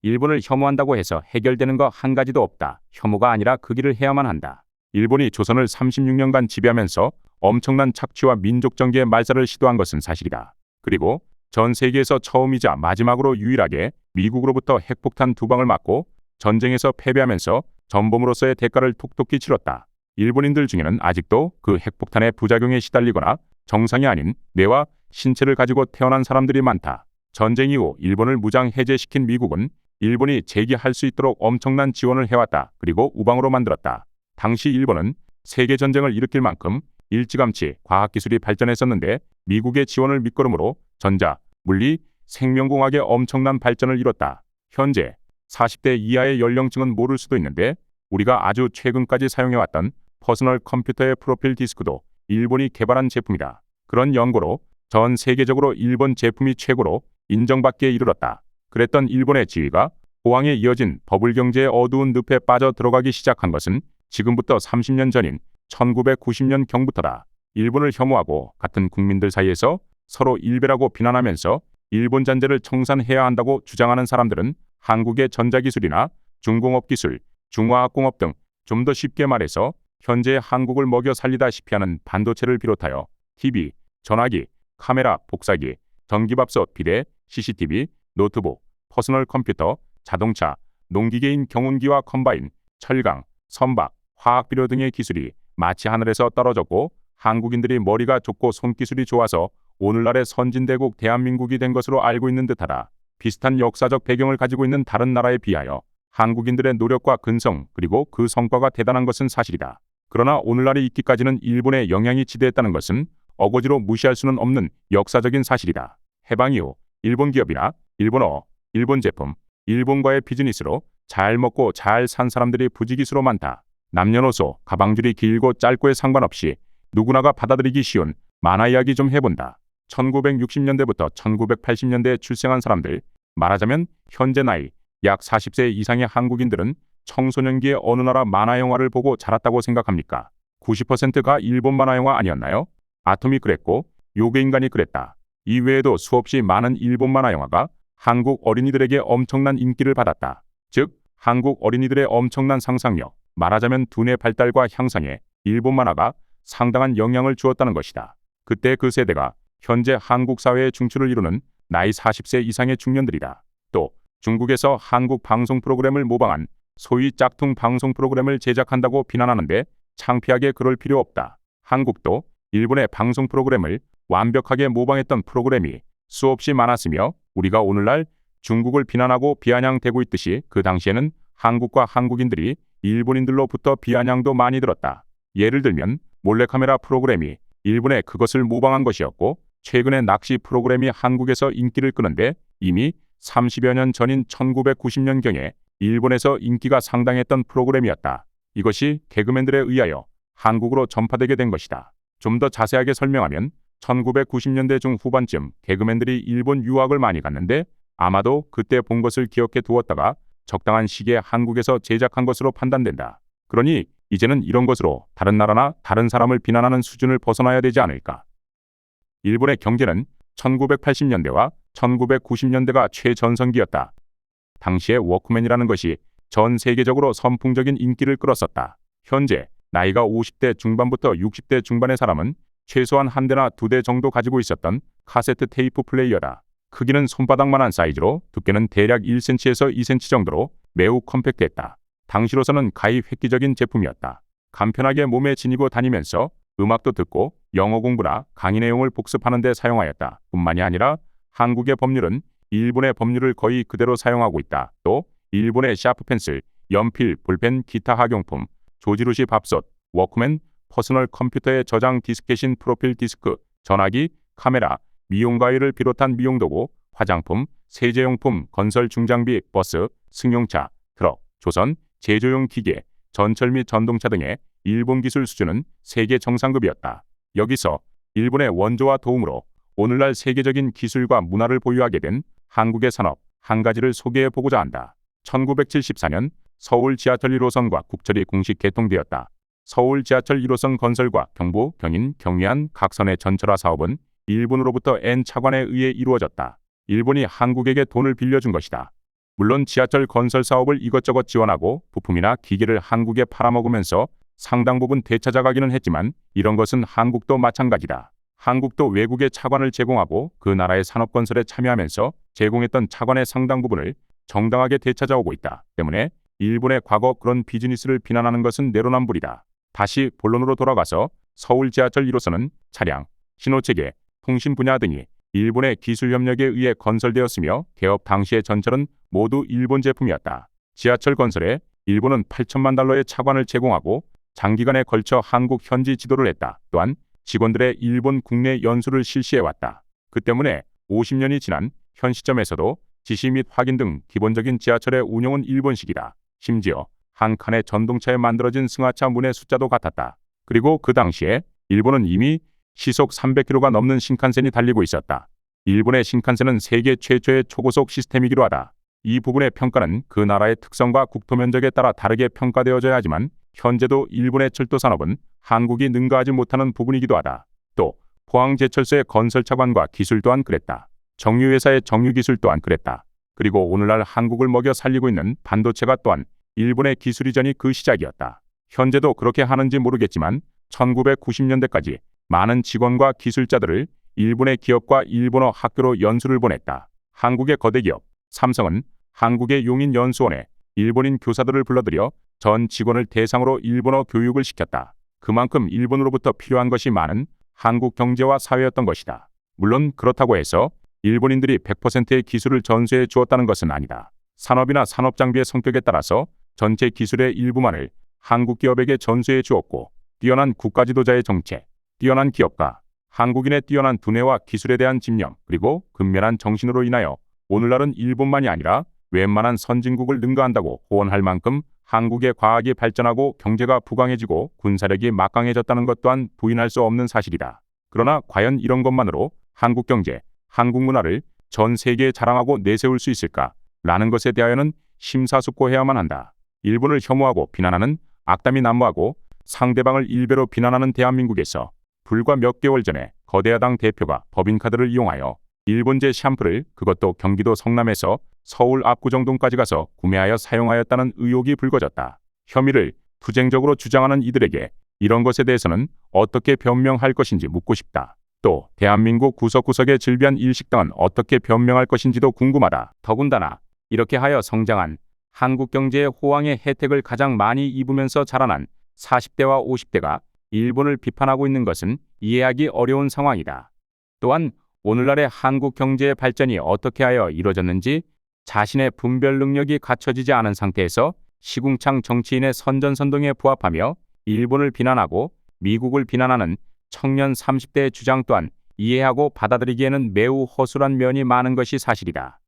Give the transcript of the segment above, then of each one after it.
일본을 혐오한다고 해서 해결되는 거 한 가지도 없다. 혐오가 아니라 그 길을 해야만 한다. 일본이 조선을 36년간 지배하면서 엄청난 착취와 민족 정기의 말살을 시도한 것은 사실이다. 그리고 전 세계에서 처음이자 마지막으로 유일하게 미국으로부터 핵폭탄 2방을 맞고 전쟁에서 패배하면서 전범으로서의 대가를 톡톡히 치렀다. 일본인들 중에는 아직도 그 핵폭탄의 부작용에 시달리거나 정상이 아닌 뇌와 신체를 가지고 태어난 사람들이 많다. 전쟁 이후 일본을 무장 해제시킨 미국은 일본이 재기할 수 있도록 엄청난 지원을 해왔다. 그리고 우방으로 만들었다. 당시 일본은 세계전쟁을 일으킬 만큼 일찌감치 과학기술이 발전했었는데 미국의 지원을 밑거름으로 전자, 물리, 생명공학의 엄청난 발전을 이뤘다. 현재 40대 이하의 연령층은 모를 수도 있는데 우리가 아주 최근까지 사용해왔던 퍼스널 컴퓨터의 프로필 디스크도 일본이 개발한 제품이다. 그런 연고로 전 세계적으로 일본 제품이 최고로 인정받기에 이르렀다. 그랬던 일본의 지위가 호황에 이어진 버블 경제의 어두운 늪에 빠져 들어가기 시작한 것은 지금부터 30년 전인 1990년 경부터다. 일본을 혐오하고 같은 국민들 사이에서 서로 일베라고 비난하면서 일본 잔재를 청산해야 한다고 주장하는 사람들은 한국의 전자기술이나 중공업기술, 중화학공업 등 좀 더 쉽게 말해서 현재 한국을 먹여 살리다시피 하는 반도체를 비롯하여 TV, 전화기, 카메라, 복사기, 전기밥솥, 비데, CCTV, 노트북, 퍼스널 컴퓨터, 자동차, 농기계인 경운기와 컴바인, 철강, 선박, 화학비료 등의 기술이 마치 하늘에서 떨어졌고 한국인들이 머리가 좋고 손기술이 좋아서 오늘날의 선진대국 대한민국이 된 것으로 알고 있는 듯하다. 비슷한 역사적 배경을 가지고 있는 다른 나라에 비하여 한국인들의 노력과 근성 그리고 그 성과가 대단한 것은 사실이다. 그러나 오늘날에 있기까지는 일본의 영향이 지대했다는 것은 어거지로 무시할 수는 없는 역사적인 사실이다. 해방 이후 일본 기업이나 일본어, 일본 제품, 일본과의 비즈니스로 잘 먹고 잘 산 사람들이 부지기수로 많다. 남녀노소, 가방줄이 길고 짧고에 상관없이 누구나가 받아들이기 쉬운 만화 이야기 좀 해본다. 1960년대부터 1980년대에 출생한 사람들, 말하자면 현재 나이 약 40세 이상의 한국인들은 청소년기에 어느 나라 만화 영화를 보고 자랐다고 생각합니까? 90%가 일본 만화 영화 아니었나요? 아톰이 그랬고 요괴인간이 그랬다. 이 외에도 수없이 많은 일본 만화 영화가 한국 어린이들에게 엄청난 인기를 받았다. 즉, 한국 어린이들의 엄청난 상상력, 말하자면 두뇌 발달과 향상에 일본 만화가 상당한 영향을 주었다는 것이다. 그때 그 세대가 현재 한국 사회의 중추를 이루는 나이 40세 이상의 중년들이다. 또 중국에서 한국 방송 프로그램을 모방한 소위 짝퉁 방송 프로그램을 제작한다고 비난하는데 창피하게 그럴 필요 없다. 한국도 일본의 방송 프로그램을 완벽하게 모방했던 프로그램이 수없이 많았으며 우리가 오늘날 중국을 비난하고 비아냥대고 있듯이 그 당시에는 한국과 한국인들이 일본인들로부터 비아냥도 많이 들었다. 예를 들면 몰래카메라 프로그램이 일본에 그것을 모방한 것이었고 최근에 낚시 프로그램이 한국에서 인기를 끄는데 이미 30여 년 전인 1990년경에 일본에서 인기가 상당했던 프로그램이었다. 이것이 개그맨들에 의하여 한국으로 전파되게 된 것이다. 좀 더 자세하게 설명하면 1990년대 중후반쯤 개그맨들이 일본 유학을 많이 갔는데 아마도 그때 본 것을 기억해 두었다가 적당한 시기에 한국에서 제작한 것으로 판단된다. 그러니 이제는 이런 것으로 다른 나라나 다른 사람을 비난하는 수준을 벗어나야 되지 않을까. 일본의 경제는 1980년대와 1990년대가 최전성기였다. 당시에 워크맨이라는 것이 전 세계적으로 선풍적인 인기를 끌었었다. 현재 나이가 50대 중반부터 60대 중반의 사람은 최소한 한 대나 두 대 정도 가지고 있었던 카세트 테이프 플레이어다. 크기는 손바닥만한 사이즈로 두께는 대략 1cm에서 2cm 정도로 매우 컴팩트했다. 당시로서는 가히 획기적인 제품이었다. 간편하게 몸에 지니고 다니면서 음악도 듣고 영어 공부나 강의 내용을 복습하는 데 사용하였다. 뿐만이 아니라 한국의 법률은 일본의 법률을 거의 그대로 사용하고 있다. 또 일본의 샤프 펜슬, 연필, 볼펜, 기타 학용품, 조지루시 밥솥, 워크맨, 퍼스널 컴퓨터의 저장 디스켓인 프로필 디스크, 전화기, 카메라, 미용가위를 비롯한 미용도구, 화장품, 세제용품, 건설 중장비, 버스, 승용차, 트럭, 조선, 제조용 기계, 전철 및 전동차 등의 일본 기술 수준은 세계 정상급이었다. 여기서 일본의 원조와 도움으로 오늘날 세계적인 기술과 문화를 보유하게 된 한국의 산업 한 가지를 소개해 보고자 한다. 1974년 서울 지하철 1호선과 국철이 공식 개통되었다. 서울 지하철 1호선 건설과 경부, 경인, 경의안 각 선의 전철화 사업은 일본으로부터 N 차관에 의해 이루어졌다. 일본이 한국에게 돈을 빌려준 것이다. 물론 지하철 건설 사업을 이것저것 지원하고 부품이나 기계를 한국에 팔아먹으면서 상당 부분 되찾아가기는 했지만 이런 것은 한국도 마찬가지다. 한국도 외국에 차관을 제공하고 그 나라의 산업 건설에 참여하면서 제공했던 차관의 상당 부분을 정당하게 되찾아오고 있다. 때문에 일본의 과거 그런 비즈니스를 비난하는 것은 내로남불이다. 다시 본론으로 돌아가서 서울 지하철 1호선은 차량, 신호체계, 통신 분야 등이 일본의 기술 협력에 의해 건설되었으며 개업 당시의 전철은 모두 일본 제품이었다. 지하철 건설에 일본은 8천만 달러의 차관을 제공하고 장기간에 걸쳐 한국 현지 지도를 했다. 또한 직원들의 일본 국내 연수를 실시해왔다. 그 때문에 50년이 지난 현 시점에서도 지시 및 확인 등 기본적인 지하철의 운영은 일본식이다. 심지어 한 칸의 전동차에 만들어진 승하차 문의 숫자도 같았다. 그리고 그 당시에 일본은 이미 시속 300km가 넘는 신칸센이 달리고 있었다. 일본의 신칸센은 세계 최초의 초고속 시스템이기도 하다. 이 부분의 평가는 그 나라의 특성과 국토 면적에 따라 다르게 평가되어져야 하지만 현재도 일본의 철도 산업은 한국이 능가하지 못하는 부분이기도 하다. 또 포항제철소의 건설 차관과 기술 또한 그랬다. 정유회사의 정유기술 또한 그랬다. 그리고 오늘날 한국을 먹여 살리고 있는 반도체가 또한 일본의 기술 이전이 그 시작이었다. 현재도 그렇게 하는지 모르겠지만 1990년대까지 많은 직원과 기술자들을 일본의 기업과 일본어 학교로 연수를 보냈다. 한국의 거대 기업 삼성은 한국의 용인 연수원에 일본인 교사들을 불러들여 전 직원을 대상으로 일본어 교육을 시켰다. 그만큼 일본으로부터 필요한 것이 많은 한국 경제와 사회였던 것이다. 물론 그렇다고 해서 일본인들이 100%의 기술을 전수해 주었다는 것은 아니다. 산업이나 산업장비의 성격에 따라서 전체 기술의 일부만을 한국 기업에게 전수해 주었고 뛰어난 국가 지도자의 정책, 뛰어난 기업가, 한국인의 뛰어난 두뇌와 기술에 대한 집념 그리고 근면한 정신으로 인하여 오늘날은 일본만이 아니라 웬만한 선진국을 능가한다고 호언할 만큼 한국의 과학이 발전하고 경제가 부강해지고 군사력이 막강해졌다는 것 또한 부인할 수 없는 사실이다. 그러나 과연 이런 것만으로 한국 경제, 한국 문화를 전 세계에 자랑하고 내세울 수 있을까? 라는 것에 대하여는 심사숙고해야만 한다. 일본을 혐오하고 비난하는 악담이 난무하고 상대방을 일배로 비난하는 대한민국에서 불과 몇 개월 전에 거대 야당 대표가 법인카드를 이용하여 일본제 샴푸를 그것도 경기도 성남에서 서울 압구정동까지 가서 구매하여 사용하였다는 의혹이 불거졌다. 혐의를 투쟁적으로 주장하는 이들에게 이런 것에 대해서는 어떻게 변명할 것인지 묻고 싶다. 또 대한민국 구석구석의 즐비한 일식당은 어떻게 변명할 것인지도 궁금하다. 더군다나 이렇게 하여 성장한 한국 경제의 호황의 혜택을 가장 많이 입으면서 자라난 40대와 50대가 일본을 비판하고 있는 것은 이해하기 어려운 상황이다. 또한 오늘날의 한국 경제의 발전이 어떻게 하여 이루어졌는지 자신의 분별 능력이 갖춰지지 않은 상태에서 시궁창 정치인의 선전선동에 부합하며 일본을 비난하고 미국을 비난하는 청년 30대의 주장 또한 이해하고 받아들이기에는 매우 허술한 면이 많은 것이 사실이다.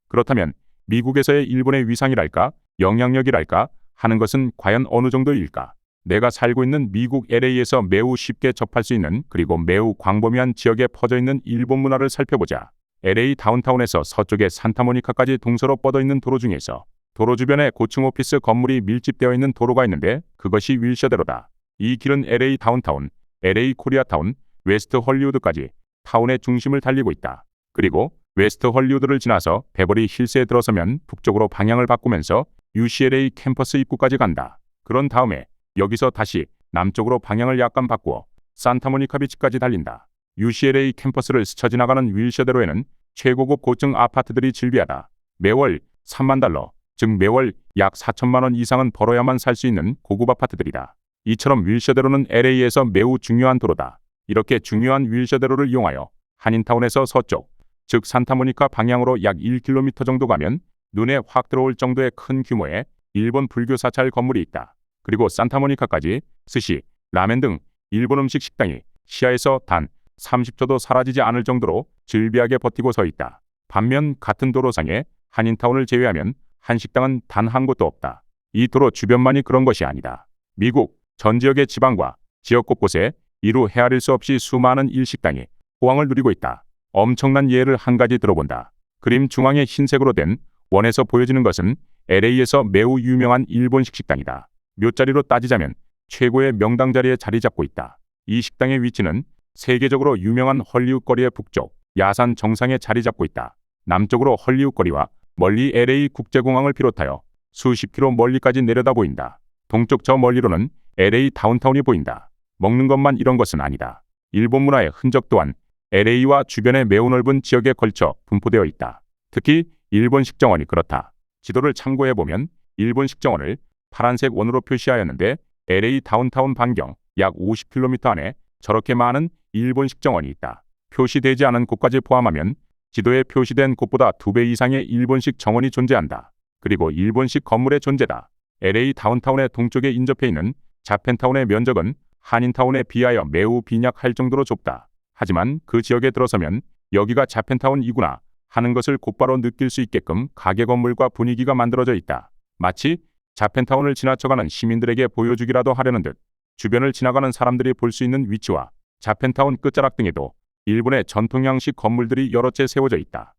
그렇다면 미국에서의 일본의 위상이랄까, 영향력이랄까 하는 것은 과연 어느 정도일까? 내가 살고 있는 미국 LA에서 매우 쉽게 접할 수 있는 그리고 매우 광범위한 지역에 퍼져 있는 일본 문화를 살펴보자. LA 다운타운에서 서쪽의 산타모니카까지 동서로 뻗어 있는 도로 중에서 도로 주변에 고층 오피스 건물이 밀집되어 있는 도로가 있는데 그것이 윌셔대로다. 이 길은 LA 다운타운, LA 코리아타운, 웨스트 헐리우드까지 타운의 중심을 달리고 있다. 그리고 웨스트 헐리우드를 지나서 베버리 힐스에 들어서면 북쪽으로 방향을 바꾸면서 UCLA 캠퍼스 입구까지 간다. 그런 다음에 여기서 다시 남쪽으로 방향을 약간 바꾸어 산타모니카 비치까지 달린다. UCLA 캠퍼스를 스쳐 지나가는 윌셔대로에는 최고급 고층 아파트들이 즐비하다. 매월 3만 달러, 즉 매월 약 4천만 원 이상은 벌어야만 살 수 있는 고급 아파트들이다. 이처럼 윌셔대로는 LA에서 매우 중요한 도로다. 이렇게 중요한 윌셔대로를 이용하여 한인타운에서 서쪽, 즉 산타모니카 방향으로 약 1km 정도 가면 눈에 확 들어올 정도의 큰 규모의 일본 불교 사찰 건물이 있다. 그리고 산타모니카까지 스시, 라멘 등 일본 음식 식당이 시야에서 단 30초도 사라지지 않을 정도로 즐비하게 버티고 서 있다. 반면 같은 도로상에 한인타운을 제외하면 한식당은 단 한 곳도 없다. 이 도로 주변만이 그런 것이 아니다. 미국 전 지역의 지방과 지역 곳곳에 이루 헤아릴 수 없이 수많은 일식당이 호황을 누리고 있다. 엄청난 예를 한 가지 들어본다. 그림 중앙에 흰색으로 된 원에서 보여지는 것은 LA에서 매우 유명한 일본식 식당이다. 몇 자리로 따지자면 최고의 명당 자리에 자리 잡고 있다. 이 식당의 위치는 세계적으로 유명한 헐리우드 거리의 북쪽 야산 정상에 자리 잡고 있다. 남쪽으로 헐리우드 거리와 멀리 LA 국제공항을 비롯하여 수십 킬로 멀리까지 내려다 보인다. 동쪽 저 멀리로는 LA 다운타운이 보인다. 먹는 것만 이런 것은 아니다. 일본 문화의 흔적 또한 LA와 주변의 매우 넓은 지역에 걸쳐 분포되어 있다. 특히 일본식 정원이 그렇다. 지도를 참고해보면 일본식 정원을 파란색 원으로 표시하였는데 LA 다운타운 반경 약 50km 안에 저렇게 많은 일본식 정원이 있다. 표시되지 않은 곳까지 포함하면 지도에 표시된 곳보다 2배 이상의 일본식 정원이 존재한다. 그리고 일본식 건물의 존재다. LA 다운타운의 동쪽에 인접해 있는 자펜타운의 면적은 한인타운에 비하여 매우 빈약할 정도로 좁다. 하지만 그 지역에 들어서면 여기가 자펜타운이구나 하는 것을 곧바로 느낄 수 있게끔 가게 건물과 분위기가 만들어져 있다. 마치 자펜타운을 지나쳐가는 시민들에게 보여주기라도 하려는 듯 주변을 지나가는 사람들이 볼 수 있는 위치와 자펜타운 끝자락 등에도 일본의 전통 양식 건물들이 여러 채 세워져 있다.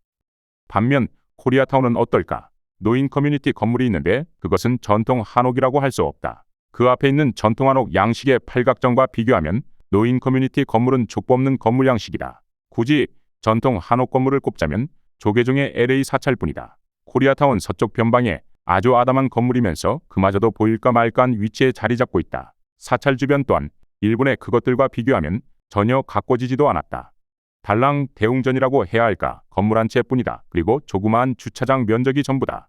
반면 코리아타운은 어떨까? 노인 커뮤니티 건물이 있는데 그것은 전통 한옥이라고 할 수 없다. 그 앞에 있는 전통 한옥 양식의 팔각정과 비교하면 노인 커뮤니티 건물은 족보없는 건물 양식이다. 굳이 전통 한옥 건물을 꼽자면 조계종의 LA 사찰뿐이다. 코리아타운 서쪽 변방에 아주 아담한 건물이면서 그마저도 보일까 말까한 위치에 자리 잡고 있다. 사찰 주변 또한 일본의 그것들과 비교하면 전혀 가꿔지지도 않았다. 달랑 대웅전이라고 해야 할까 건물 한 채뿐이다. 그리고 조그마한 주차장 면적이 전부다.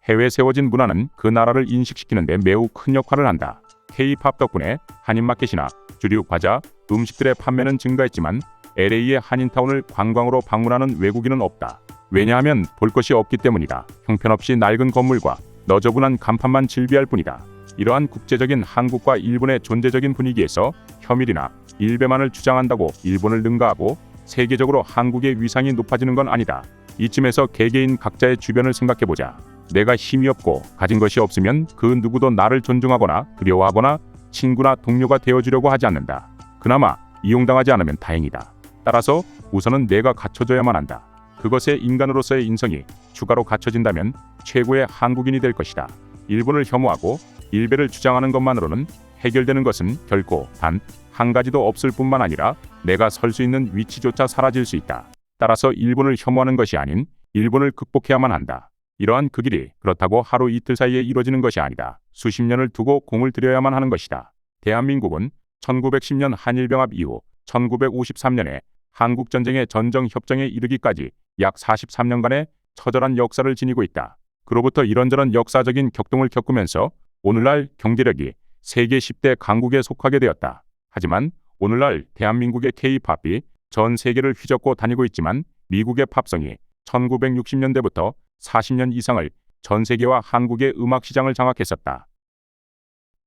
해외에 세워진 문화는 그 나라를 인식시키는 데 매우 큰 역할을 한다. K-팝 덕분에 한인마켓이나 주류 과자, 음식들의 판매는 증가했지만 LA의 한인타운을 관광으로 방문하는 외국인은 없다. 왜냐하면 볼 것이 없기 때문이다. 형편없이 낡은 건물과 너저분한 간판만 질비할 뿐이다. 이러한 국제적인 한국과 일본의 존재적인 분위기에서 혐일이나 일배만을 주장한다고 일본을 능가하고 세계적으로 한국의 위상이 높아지는 건 아니다. 이쯤에서 개개인 각자의 주변을 생각해보자. 내가 힘이 없고 가진 것이 없으면 그 누구도 나를 존중하거나 그리워하거나 친구나 동료가 되어주려고 하지 않는다. 그나마 이용당하지 않으면 다행이다. 따라서 우선은 내가 갖춰져야만 한다. 그것에 인간으로서의 인성이 추가로 갖춰진다면 최고의 한국인이 될 것이다. 일본을 혐오하고 일배를 주장하는 것만으로는 해결되는 것은 결코 단 한 가지도 없을 뿐만 아니라 내가 설 수 있는 위치조차 사라질 수 있다. 따라서 일본을 혐오하는 것이 아닌 일본을 극복해야만 한다. 이러한 그 길이 그렇다고 하루 이틀 사이에 이루어지는 것이 아니다. 수십 년을 두고 공을 들여야만 하는 것이다. 대한민국은 1910년 한일병합 이후 1953년에 한국전쟁의 전정협정에 이르기까지 약 43년간의 처절한 역사를 지니고 있다. 그로부터 이런저런 역사적인 격동을 겪으면서 오늘날 경제력이 세계 10대 강국에 속하게 되었다. 하지만 오늘날 대한민국의 K-팝이 전 세계를 휘젓고 다니고 있지만 미국의 팝성이 1960년대부터 40년 이상을 전 세계와 한국의 음악 시장을 장악했었다.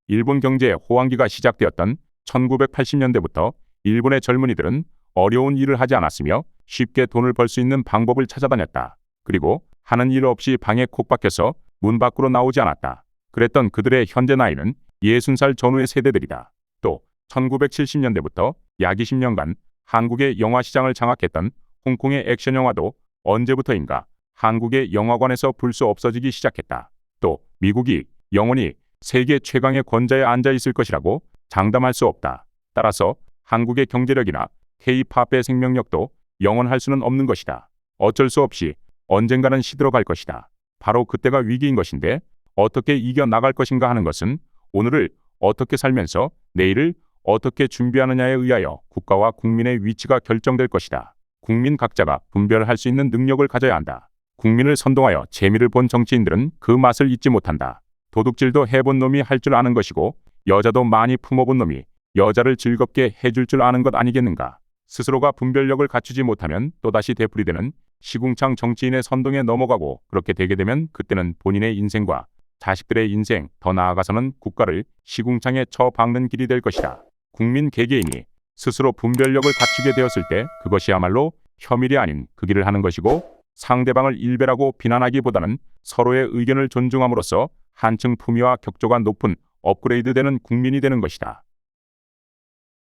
일본 경제의 호황기가 시작되었던 1980년대부터 일본의 젊은이들은 어려운 일을 하지 않았으며 쉽게 돈을 벌 수 있는 방법을 찾아다녔다. 그리고 하는 일 없이 방에 콕 박혀서 문 밖으로 나오지 않았다. 그랬던 그들의 현재 나이는 60살 전후의 세대들이다. 또 1970년대부터 약 20년간 한국의 영화 시장을 장악했던 홍콩의 액션 영화도 언제부터인가 한국의 영화관에서 볼 수 없어지기 시작했다. 또 미국이 영원히 세계 최강의 권좌에 앉아 있을 것이라고 장담할 수 없다. 따라서 한국의 경제력이나 K-팝의 생명력도 영원할 수는 없는 것이다. 어쩔 수 없이 언젠가는 시들어갈 것이다. 바로 그때가 위기인 것인데 어떻게 이겨나갈 것인가 하는 것은 오늘을 어떻게 살면서 내일을 어떻게 준비하느냐에 의하여 국가와 국민의 위치가 결정될 것이다. 국민 각자가 분별할 수 있는 능력을 가져야 한다. 국민을 선동하여 재미를 본 정치인들은 그 맛을 잊지 못한다. 도둑질도 해본 놈이 할 줄 아는 것이고 여자도 많이 품어본 놈이 여자를 즐겁게 해줄 줄 아는 것 아니겠는가. 스스로가 분별력을 갖추지 못하면 또다시 되풀이되는 시궁창 정치인의 선동에 넘어가고 그렇게 되게 되면 그때는 본인의 인생과 자식들의 인생, 더 나아가서는 국가를 시궁창에 처박는 길이 될 것이다. 국민 개개인이 스스로 분별력을 갖추게 되었을 때 그것이야말로 혐일이 아닌 그 길을 하는 것이고 상대방을 일배라고 비난하기보다는 서로의 의견을 존중함으로써 한층 품위와 격조가 높은 업그레이드되는 국민이 되는 것이다.